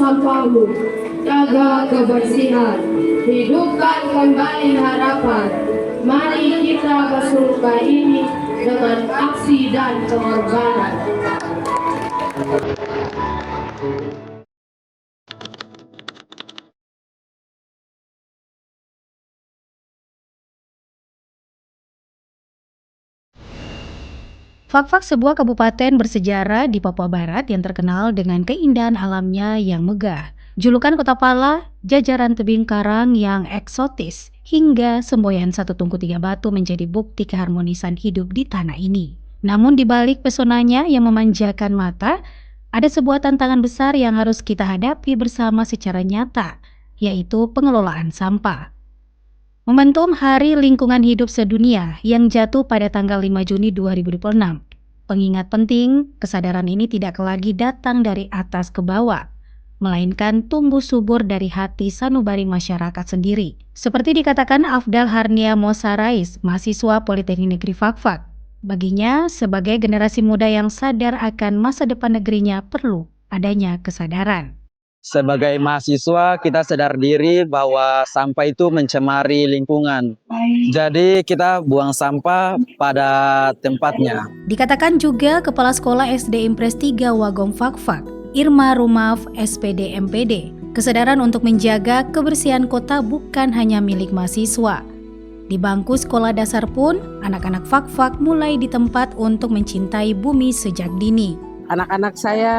sampahmu, jaga kebersihan, hidupkan kembali harapan. Mari kita bersumpah ini dengan aksi dan pengorbanan. Fakfak sebuah kabupaten bersejarah di Papua Barat yang terkenal dengan keindahan alamnya yang megah. Julukan Kota Pala, jajaran tebing karang yang eksotis, hingga semboyan satu tungku tiga batu menjadi bukti keharmonisan hidup di tanah ini. Namun di balik pesonanya yang memanjakan mata, ada sebuah tantangan besar yang harus kita hadapi bersama secara nyata, yaitu pengelolaan sampah. Momentum Hari Lingkungan Hidup Sedunia yang jatuh pada tanggal 5 Juni 2026. Pengingat penting, kesadaran ini tidak lagi datang dari atas ke bawah, melainkan tumbuh subur dari hati sanubari masyarakat sendiri. Seperti dikatakan Afdal Harnia Mosarais, mahasiswa Politeknik Negeri Fakfak. Baginya, sebagai generasi muda yang sadar akan masa depan negerinya perlu adanya kesadaran. Sebagai mahasiswa, kita sadar diri bahwa sampah itu mencemari lingkungan. Jadi kita buang sampah pada tempatnya. Dikatakan juga Kepala Sekolah SD Impres 3 Wagom Fakfak, Irma Rumaf SPD MPD, kesadaran untuk menjaga kebersihan kota bukan hanya milik mahasiswa. Di bangku sekolah dasar pun, anak-anak Fakfak mulai ditempat untuk mencintai bumi sejak dini. Anak-anak saya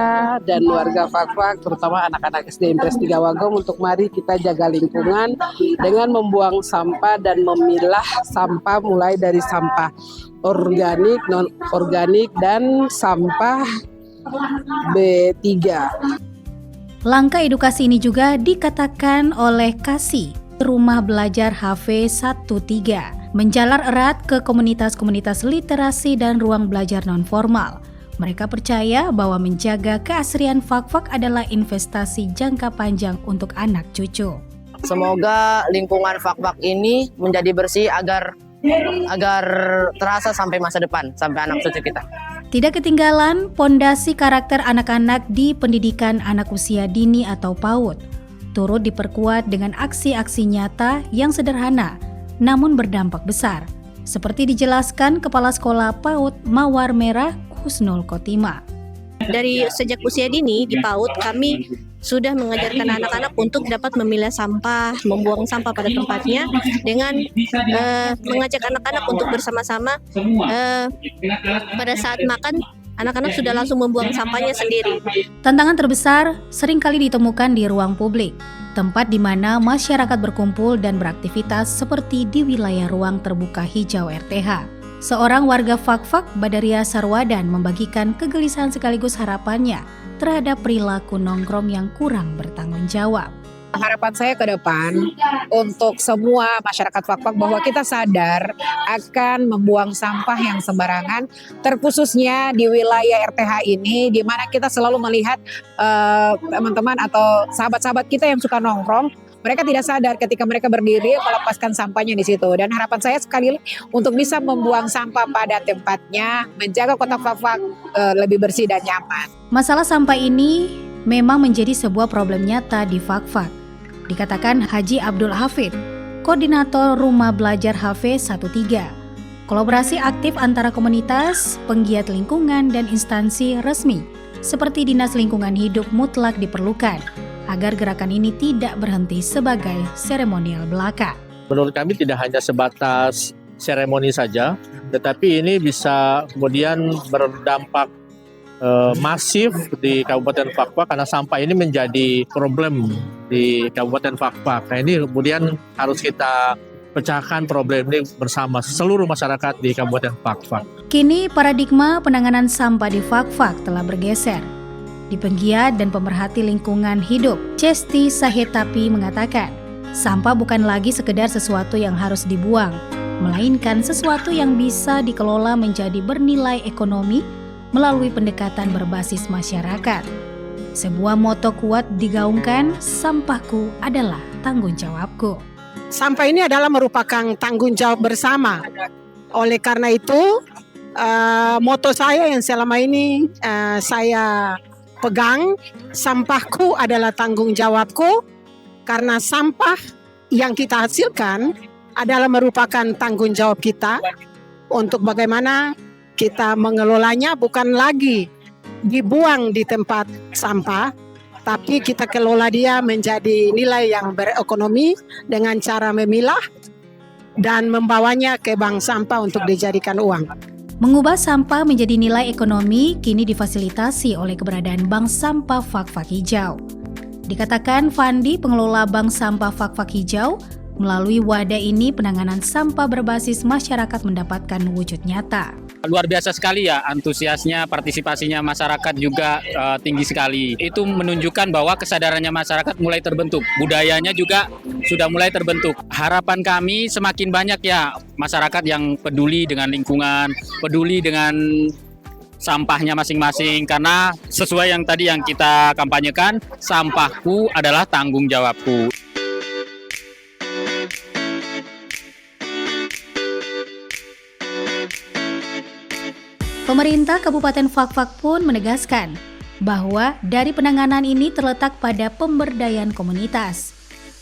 dan warga Fakfak, terutama anak-anak SD Impres 3 Wagom, untuk mari kita jaga lingkungan dengan membuang sampah dan memilah sampah mulai dari sampah organik, non-organik, dan sampah B3. Langkah edukasi ini juga dikatakan oleh Kasih, Rumah Belajar HV 13, menjalar erat ke komunitas-komunitas literasi dan ruang belajar non-formal. Mereka percaya bahwa menjaga keasrian Fakfak adalah investasi jangka panjang untuk anak cucu. Semoga lingkungan Fakfak ini menjadi bersih agar terasa sampai masa depan, sampai anak cucu kita. Tidak ketinggalan pondasi karakter anak-anak di pendidikan anak usia dini atau PAUD, turut diperkuat dengan aksi-aksi nyata yang sederhana namun berdampak besar. Seperti dijelaskan Kepala Sekolah PAUD Mawar Merah Husnul Khotimah. Dari sejak usia dini di PAUD kami sudah mengajarkan anak-anak untuk dapat memilah sampah, membuang sampah pada tempatnya dengan mengajak anak-anak untuk bersama-sama pada saat makan. Anak-anak sudah langsung membuang sampahnya sendiri. Tantangan terbesar seringkali ditemukan di ruang publik, tempat di mana masyarakat berkumpul dan beraktivitas seperti di wilayah ruang terbuka hijau RTH. Seorang warga Fakfak, Badaria Sarwadan, membagikan kegelisahan sekaligus harapannya terhadap perilaku nongkrong yang kurang bertanggung jawab. Harapan saya ke depan untuk semua masyarakat Fakfak bahwa kita sadar akan membuang sampah yang sembarangan, terkhususnya di wilayah RTH ini, di mana kita selalu melihat teman-teman atau sahabat-sahabat kita yang suka nongkrong. Mereka tidak sadar ketika mereka berdiri melepaskan sampahnya di situ. Dan harapan saya sekali untuk bisa membuang sampah pada tempatnya, menjaga kota Fakfak lebih bersih dan nyaman. Masalah sampah ini memang menjadi sebuah problem nyata di Fakfak, dikatakan Haji Abdul Hafid, Koordinator Rumah Belajar HV 13. Kolaborasi aktif antara komunitas, penggiat lingkungan, dan instansi resmi seperti Dinas Lingkungan Hidup mutlak diperlukan agar gerakan ini tidak berhenti sebagai seremonial belaka. Menurut kami tidak hanya sebatas seremoni saja, tetapi ini bisa kemudian berdampak masif di Kabupaten Fakfak karena sampah ini menjadi problem di Kabupaten Fakfak. Nah ini kemudian harus kita pecahkan problem ini bersama seluruh masyarakat di Kabupaten Fakfak. Kini paradigma penanganan sampah di Fakfak telah bergeser. Di penggiat dan pemerhati lingkungan hidup, Cesti Sahetapi mengatakan, sampah bukan lagi sekedar sesuatu yang harus dibuang, melainkan sesuatu yang bisa dikelola menjadi bernilai ekonomi melalui pendekatan berbasis masyarakat. Sebuah moto kuat digaungkan, sampahku adalah tanggung jawabku. Sampah ini adalah merupakan tanggung jawab bersama. Oleh karena itu, moto saya yang selama ini saya pegang, sampahku adalah tanggung jawabku, karena sampah yang kita hasilkan adalah merupakan tanggung jawab kita untuk bagaimana kita mengelolanya, bukan lagi dibuang di tempat sampah, tapi kita kelola dia menjadi nilai yang berekonomi dengan cara memilah dan membawanya ke bank sampah untuk dijadikan uang. Mengubah sampah menjadi nilai ekonomi kini difasilitasi oleh keberadaan Bank Sampah Fak-Fak Hijau. Dikatakan Fandi, pengelola Bank Sampah Fak-Fak Hijau, melalui wadah ini penanganan sampah berbasis masyarakat mendapatkan wujud nyata. Luar biasa sekali ya, antusiasnya, partisipasinya masyarakat juga tinggi sekali. Itu menunjukkan bahwa kesadarannya masyarakat mulai terbentuk, budayanya juga sudah mulai terbentuk. Harapan kami semakin banyak ya masyarakat yang peduli dengan lingkungan, peduli dengan sampahnya masing-masing, karena sesuai yang tadi yang kita kampanyekan, sampahku adalah tanggung jawabku. Pemerintah Kabupaten Fak-Fak pun menegaskan bahwa dari penanganan ini terletak pada pemberdayaan komunitas.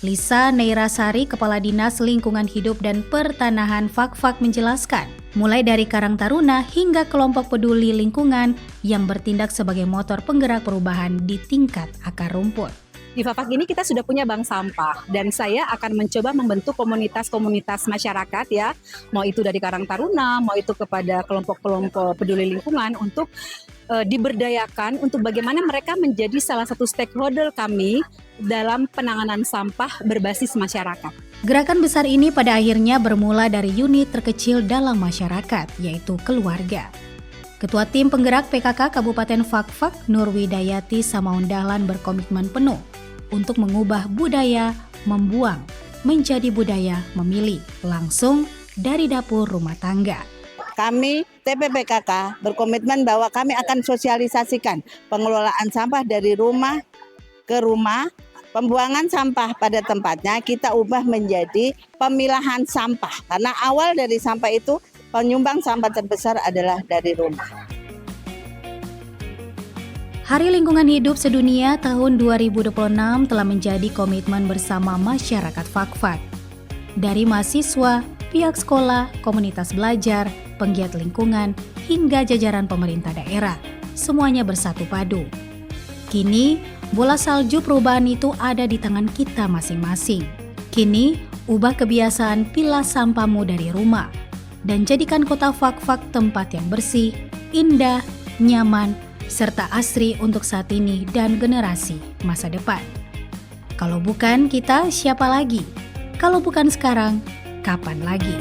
Lisa Neirasari, Kepala Dinas Lingkungan Hidup dan Pertanahan Fak-Fak menjelaskan, mulai dari Karang Taruna hingga kelompok peduli lingkungan yang bertindak sebagai motor penggerak perubahan di tingkat akar rumput. Di Fak-Fak ini kita sudah punya bank sampah dan saya akan mencoba membentuk komunitas-komunitas masyarakat ya, mau itu dari Karang Taruna, mau itu kepada kelompok-kelompok peduli lingkungan untuk diberdayakan untuk bagaimana mereka menjadi salah satu stakeholder kami dalam penanganan sampah berbasis masyarakat. Gerakan besar ini pada akhirnya bermula dari unit terkecil dalam masyarakat, yaitu keluarga. Ketua Tim Penggerak PKK Kabupaten Fak-Fak, Nurwidayati Samaun Dahlan berkomitmen penuh untuk mengubah budaya membuang menjadi budaya memilih langsung dari dapur rumah tangga. Kami TPPKK berkomitmen bahwa kami akan sosialisasikan pengelolaan sampah dari rumah ke rumah, pembuangan sampah pada tempatnya kita ubah menjadi pemilahan sampah. Karena awal dari sampah itu penyumbang sampah terbesar adalah dari rumah. Hari Lingkungan Hidup Sedunia tahun 2026 telah menjadi komitmen bersama masyarakat Fak-Fak. Dari mahasiswa, pihak sekolah, komunitas belajar, penggiat lingkungan, hingga jajaran pemerintah daerah, semuanya bersatu padu. Kini, bola salju perubahan itu ada di tangan kita masing-masing. Kini, ubah kebiasaan pilah sampahmu dari rumah, dan jadikan kota Fak-Fak tempat yang bersih, indah, nyaman, serta asri untuk saat ini dan generasi masa depan. Kalau bukan kita, siapa lagi? Kalau bukan sekarang, kapan lagi?